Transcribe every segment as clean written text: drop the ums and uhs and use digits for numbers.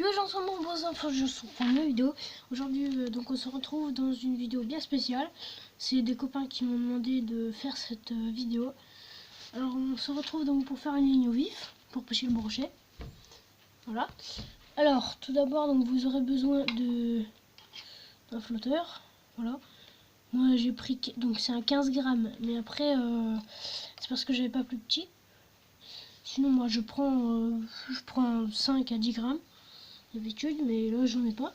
Yo les gens, sont bons, enfin je suis pour une vidéo. Aujourd'hui donc on se retrouve dans une vidéo bien spéciale. C'est des copains qui m'ont demandé de faire cette vidéo. Alors on se retrouve donc pour faire une ligne au vif, pour pêcher le brochet. Voilà. Alors tout d'abord donc vous aurez besoin d'un flotteur. Voilà. Moi j'ai pris, donc c'est un 15 grammes, mais après c'est parce que j'avais pas plus petit. Sinon moi je prends 5 à 10 grammes d'habitude, mais là j'en ai pas.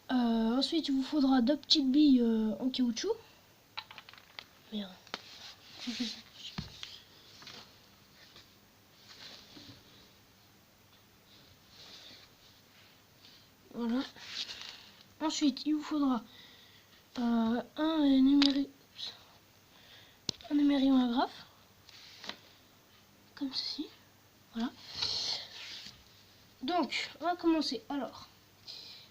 Ensuite il vous faudra deux petites billes en caoutchouc. Merde. Voilà. Ensuite il vous faudra un numérion agrafe, comme ceci. Voilà. Donc on va commencer. Alors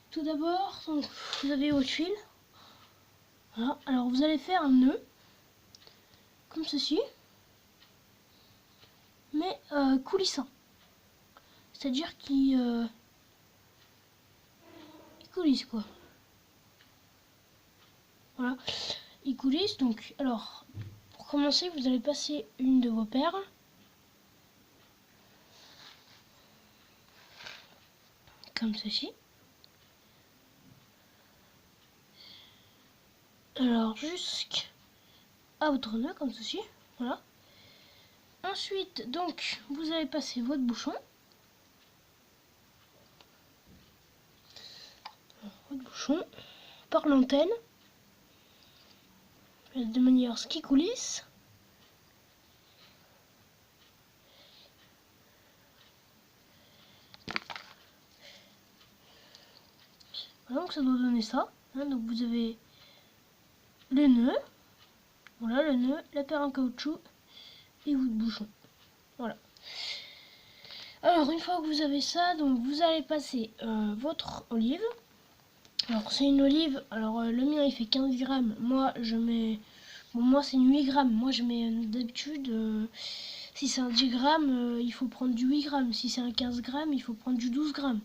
tout d'abord vous avez votre fil. Voilà. Alors vous allez faire un nœud comme ceci, mais coulissant, c'est-à-dire qu'il coulisse quoi. Voilà, il coulisse. Donc alors pour commencer vous allez passer une de vos perles comme ceci. Alors jusqu'à votre nœud comme ceci. Voilà. Ensuite donc vous allez passer votre bouchon. Par l'antenne de manière à ce qu'il coulisse. Voilà, donc ça doit donner ça. Hein, donc vous avez le nœud, voilà le nœud, la paire en caoutchouc et votre bouchon. Voilà. Alors une fois que vous avez ça, donc vous allez passer votre olive. Alors c'est une olive, alors le mien il fait 15 grammes, moi je mets, bon moi c'est 8 grammes, moi je mets d'habitude, si c'est un 10 grammes, il faut prendre du 8 grammes, si c'est un 15 grammes, il faut prendre du 12 grammes.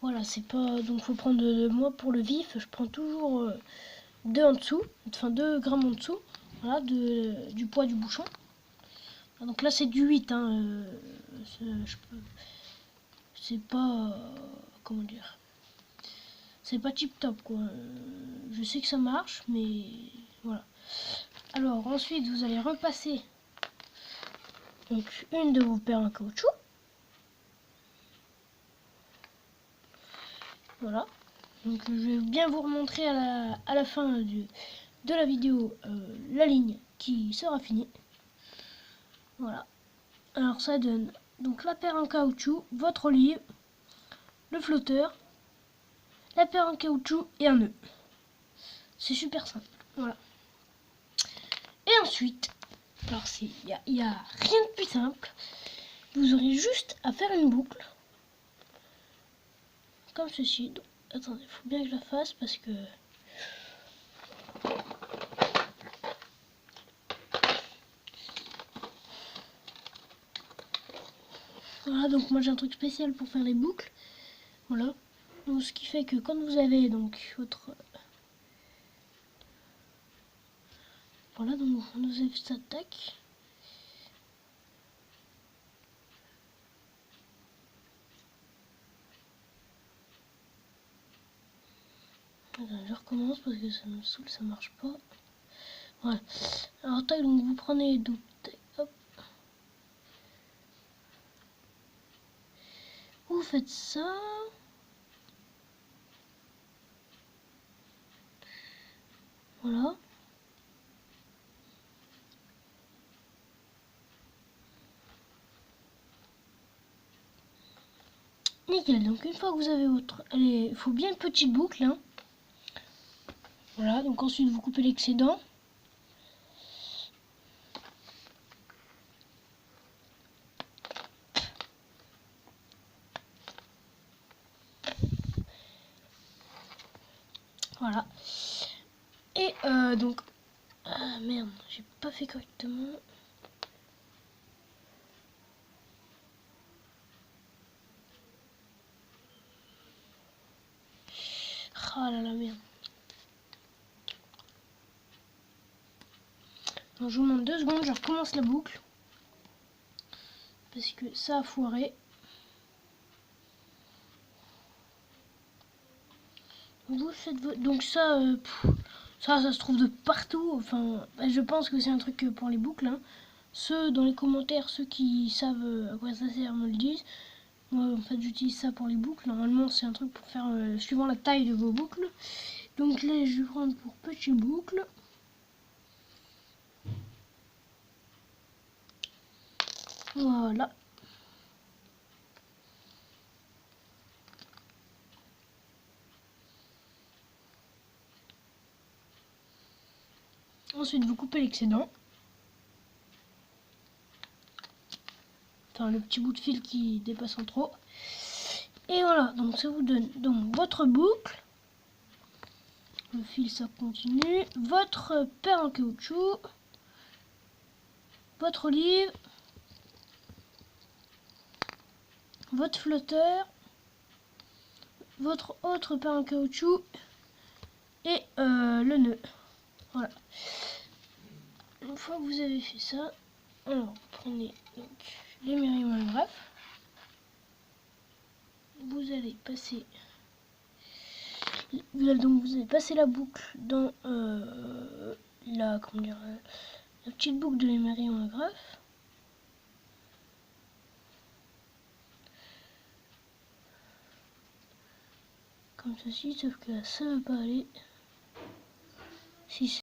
Voilà, c'est pas, donc faut prendre, moi pour le vif, je prends toujours 2 en dessous, enfin 2 grammes en dessous, voilà, du poids du bouchon. Donc là c'est du 8, hein, c'est pas, comment dire, c'est pas tip top quoi. Je sais que ça marche, mais voilà. Alors ensuite vous allez repasser donc une de vos paires en caoutchouc. Voilà. Donc je vais bien vous remontrer à la fin de la vidéo la ligne qui sera finie. Voilà. Alors ça donne donc la paire en caoutchouc, votre olive, le flotteur, la paire en caoutchouc et un nœud. C'est super simple. Voilà. Et ensuite, alors il y a rien de plus simple. Vous aurez juste à faire une boucle comme ceci. Donc, attendez, il faut bien que je la fasse parce que voilà, donc moi j'ai un truc spécial pour faire les boucles. Voilà. Donc ce qui fait que quand vous avez donc votre, voilà, donc vous avez ça, tac. Je recommence parce que ça me saoule, ça marche pas. Voilà. Alors tac, donc vous prenez donc tac, hop. Vous faites ça. Voilà. Nickel. Donc une fois que vous avez votre, allez, il faut bien une petite boucle, hein. Voilà. Donc ensuite vous coupez l'excédent. Voilà. Et donc, ah merde, j'ai pas fait correctement. Ah là la merde. Donc, je vous demande 2 secondes, je recommence la boucle. Parce que ça a foiré. Vous faites donc ça, ça se trouve de partout. Enfin, je pense que c'est un truc pour les boucles. Hein. Ceux dans les commentaires, ceux qui savent à quoi ça sert, me le disent. Moi, en fait, j'utilise ça pour les boucles. Normalement, c'est un truc pour faire suivant la taille de vos boucles. Donc là, je vais prendre pour petite boucle. Voilà. Ensuite, vous coupez l'excédent. Enfin, le petit bout de fil qui dépasse en trop. Et voilà, donc ça vous donne donc votre boucle. Le fil, ça continue. Votre paire en caoutchouc. Votre olive. Votre flotteur. Votre autre paire en caoutchouc. Et le nœud. Voilà. Une fois que vous avez fait ça, alors vous prenez donc l'émeri monographe. Vous allez passer la boucle dans la petite boucle de l'émeri monographe. Comme ceci, sauf que là ça ne veut pas aller. Si